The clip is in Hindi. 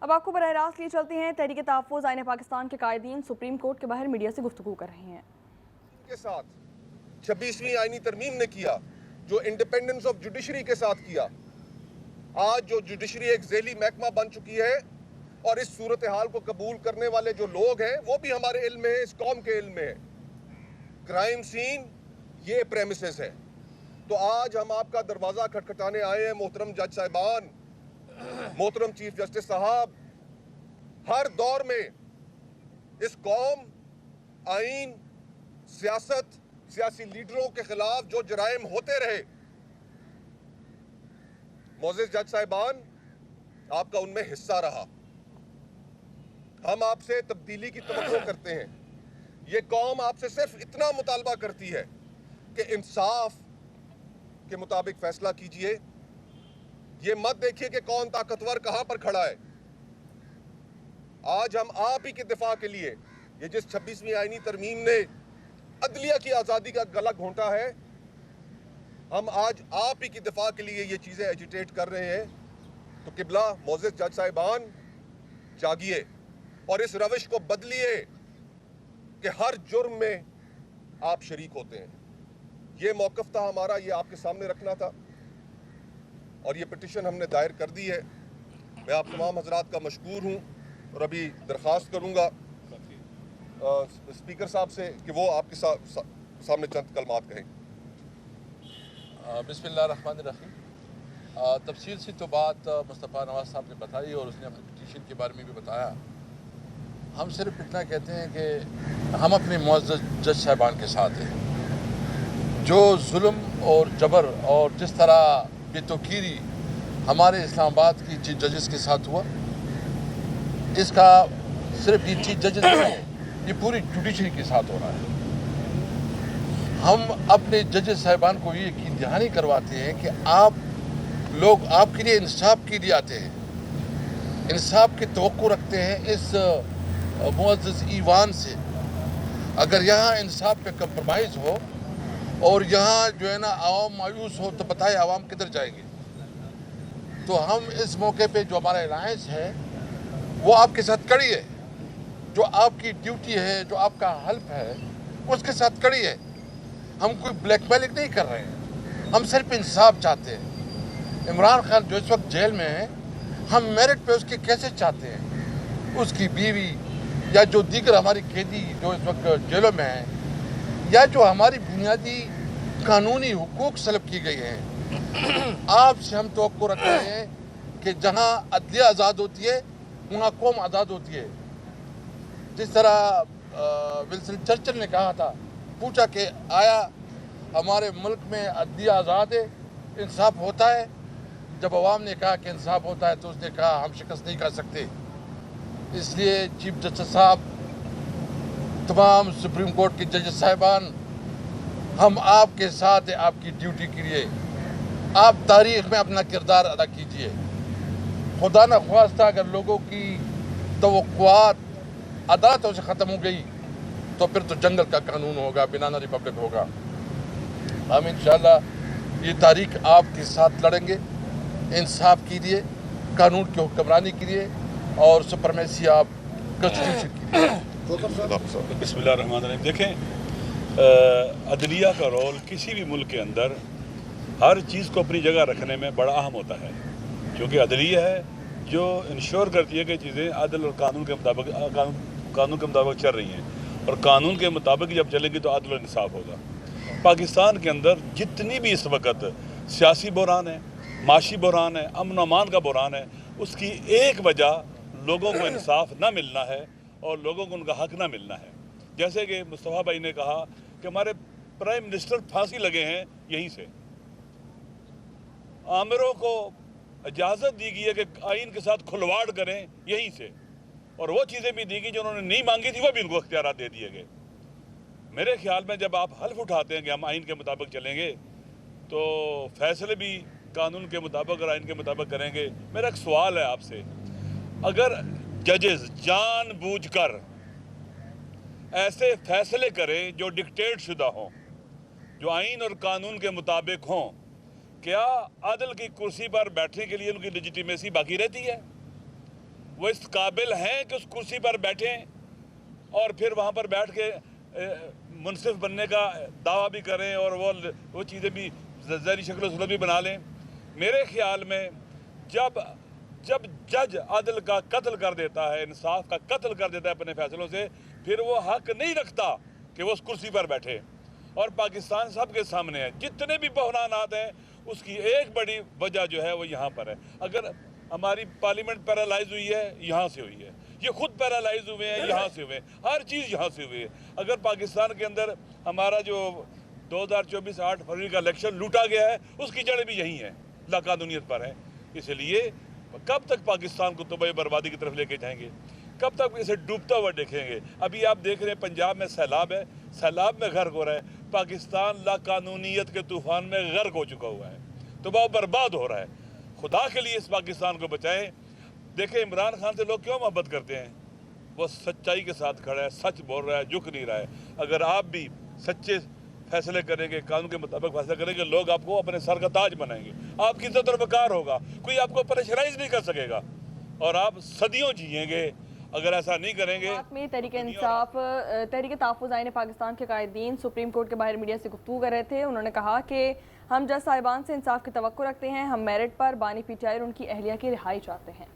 अब आपको बराह रास्त लिए चलते हैं। तहरीक तहफ़्फ़ुज़ आईन पाकिस्तान के कायदीन सुप्रीम कोर्ट के बाहर मीडिया से गुफ्तगू कर रहे हैं। के साथ 26वीं आईनी तरमीम ने किया, जो इंडिपेंडेंस ऑफ जुडिशरी के साथ किया। आज जो जुडिशरी एक ज़ेली महकमा बन चुकी है और इस सूरत हाल को कबूल करने वाले जो लोग हैं वो भी हमारे इल्म में है, इस कौम के इल्म में है। क्राइम सीन ये प्रेमिसेस है। तो आज हम आपका दरवाज़ा खटखटाने आए हैं मोहतरम जज साहिबान, मोहतरम चीफ जस्टिस साहब। हर दौर में इस कौम, आइन, सियासत, सियासी लीडरों के खिलाफ जो जराइम होते रहे, मोअज़्ज़िज़ जज साहिबान आपका उनमें हिस्सा रहा। हम आपसे तब्दीली की तवक्को करते हैं। ये कौम आपसे सिर्फ इतना मुतालबा करती है कि इंसाफ के मुताबिक फैसला कीजिए। ये मत देखिए कि कौन ताकतवर कहां पर खड़ा है। आज हम आप ही के दिफा के लिए, ये जिस 26वीं आईनी तरमीम ने अदलिया की आज़ादी का गला घोंटा है, हम आज आप ही की दिफा के लिए ये चीज़ें एजिटेट कर रहे हैं। तो किबला मोअज़्ज़िज़ जज साहिबान जागिए और इस रविश को बदलिए कि हर जुर्म में आप शरीक होते हैं। ये मौक़िफ़ था हमारा, ये आपके सामने रखना था और ये पिटिशन हमने दायर कर दी है। मैं आप तमाम हजरात का मशकूर हूँ और अभी दरख्वास्त करूँगा स्पीकर साहब से कि वो आपके सामने चंद कलमात कहें। बिस्मिल्लाहिर्रहमानिर्रहीम। तफसील से तो बात मुस्तफ़ा नवाज़ साहब ने बताई और उसने अपनी पिटीशन के बारे में भी बताया। हम सिर्फ इतना कहते हैं कि हम अपने मुअज़्ज़ज़ जज साहिबान के साथ हैं। जो जुल्म और जबर और जिस तरह बेतौकीरी हमारे इस्लामाबाद की चीफ जजेस के साथ हुआ, इसका सिर्फ ये चीफ जजेस नहीं है, ये पूरी जुडिशरी के साथ हो रहा है। हम अपने जजेस साहिबान को ये यकीन दहानी करवाते हैं कि आप लोग आपके लिए इंसाफ के लिए आते हैं, इंसाफ की तवक्को रखते हैं इस मुअज़्ज़ज़ ईवान से। अगर यहाँ इंसाफ पे कंप्रोमाइज़ हो और यहाँ जो है ना आवाम मायूस हो तो बताए आवाम किधर जाएंगे। तो हम इस मौके पे जो हमारा अलायंस है वो आपके साथ खड़ी है। जो आपकी ड्यूटी है, जो आपका हल्फ है, उसके साथ खड़ी है। हम कोई ब्लैकमेलिंग नहीं कर रहे हैं, हम सिर्फ इंसाफ चाहते हैं। इमरान खान जो इस वक्त जेल में है, हम मेरिट पे उसके कैसे चाहते हैं, उसकी बीवी या जो दीगर हमारी कैदी जो इस वक्त जेलों में हैं, या जो हमारी बुनियादी कानूनी हुकूक सलब की गई हैं। आपसे हम तवक्को रख रहे हैं कि जहाँ अदलिया आज़ाद होती है वहाँ कौम आज़ाद होती है। जिस तरह विल्सन चर्चिल ने कहा था, पूछा कि आया हमारे मुल्क में अदलिया आज़ाद है, इंसाफ होता है? जब अवाम ने कहा कि इंसाफ होता है तो उसने कहा हम शिकस्त नहीं कर सकते। इसलिए चीफ जस्टिस साहब, तमाम सुप्रीम कोर्ट के जजेस साहिबान, हम आपके साथ हैं। आपकी ड्यूटी के लिए आप तारीख़ में अपना किरदार अदा कीजिए। खुदा न ख्वास्ता अगर लोगों की तवक्कुआत अदालतों से ख़त्म हो गई तो फिर तो जंगल का कानून होगा, बनाना रिपब्लिक होगा। हम इंशाअल्लाह ये तारीख आपके साथ लड़ेंगे, इंसाफ के लिए, कानून की हुक्मरानी के लिए और सुपरमेसी ऑफ कॉन्स्टिट्यूशन के लिए। बिस्मिल्लाहिर्रहमानिर्रहीम। देखें, अदलिया का रोल किसी भी मुल्क के अंदर हर चीज़ को अपनी जगह रखने में बड़ा अहम होता है, क्योंकि अदलिया है जो इंश्योर करती है कि चीज़ें अदल और कानून के मुताबिक चल रही हैं, और कानून के मुताबिक जब चलेंगी तो अदल और इंसाफ होगा। पाकिस्तान के अंदर जितनी भी इस वक्त सियासी बहरान है, माशी बहरान है, अमन अमान का बहरान है, उसकी एक वजह लोगों को इंसाफ ना मिलना है और लोगों को उनका हक ना मिलना है। जैसे कि मुस्तफ़ा भाई ने कहा कि हमारे प्राइम मिनिस्टर फांसी लगे हैं यहीं से। आमिरों को इजाज़त दी गई है कि आइन के साथ खुलवाड़ करें यहीं से, और वो चीज़ें भी दी गई जो उन्होंने नहीं मांगी थी, वो भी उनको इख्तियार दे दिए गए। मेरे ख्याल में जब आप हल्फ उठाते हैं कि हम आइन के मुताबिक चलेंगे तो फैसले भी कानून के मुताबिक और आइन के मुताबिक करेंगे। मेरा एक सवाल है आपसे, अगर जजेस जानबूझकर ऐसे फैसले करें जो डिक्टेट शुदा हों, जो आइन और कानून के मुताबिक हों, क्या अदल की कुर्सी पर बैठने के लिए उनकी लेजिटिमेसी बाकी रहती है? वो इस काबिल हैं कि उस कुर्सी पर बैठें और फिर वहाँ पर बैठ के मुनसिफ बनने का दावा भी करें और वो चीज़ें भी ज़हरी शक्ल सूरत भी बना लें। मेरे ख्याल में जब जज अदल का कत्ल कर देता है, इंसाफ का कत्ल कर देता है अपने फैसलों से, फिर वो हक नहीं रखता कि वो उस कुर्सी पर बैठे। और पाकिस्तान सबके सामने है, जितने भी बहरानात हैं उसकी एक बड़ी वजह जो है वो यहाँ पर है। अगर हमारी पार्लियामेंट पैरालाइज हुई है, यहाँ से हुई है, ये खुद पैरालाइज हुए हैं, यहाँ से हुए, हर चीज़ यहाँ से हुई है। अगर पाकिस्तान के अंदर हमारा जो 2024 8 फरवरी का इलेक्शन लूटा गया है, उसकी जड़ भी यही है, लाकानूनियत पर है। इसलिए कब तक पाकिस्तान को तबाही बर्बादी की तरफ लेके जाएंगे, कब तक इसे डूबता हुआ देखेंगे। अभी आप देख रहे हैं पंजाब में सैलाब है, सैलाब में गर्क हो रहा है। पाकिस्तान लाकानूनियत के तूफान में गर्क हो चुका हुआ है, तबाह बर्बाद हो रहा है। खुदा के लिए इस पाकिस्तान को बचाएं। देखें इमरान खान से लोग क्यों मोहब्बत करते हैं, वो सच्चाई के साथ खड़ा है, सच बोल रहा है, झुक नहीं रहा है। अगर आप भी सच्चे फैसले करेंगे, कानून के मुताबिक फैसले करेंगे, लोग आपको अपने सर का ताज बनाएंगे, आपकी इज्जत और वकार होगा, कोई आपको प्रेशराइज नहीं कर सकेगा और आप सदियों जिएंगे। अगर ऐसा नहीं करेंगे। बात में तहरीक इंसाफ तहरीक तहफ़्फ़ुज़ आईन पाकिस्तान के कायदीन सुप्रीम कोर्ट के बाहर मीडिया से गुफ्तगू कर रहे थे। उन्होंने कहा कि हम जज साहिबान से इंसाफ की तवक्को रखते हैं, हम मेरिट पर बानी पीटीआई और उनकी अहलिया की रिहाई चाहते हैं।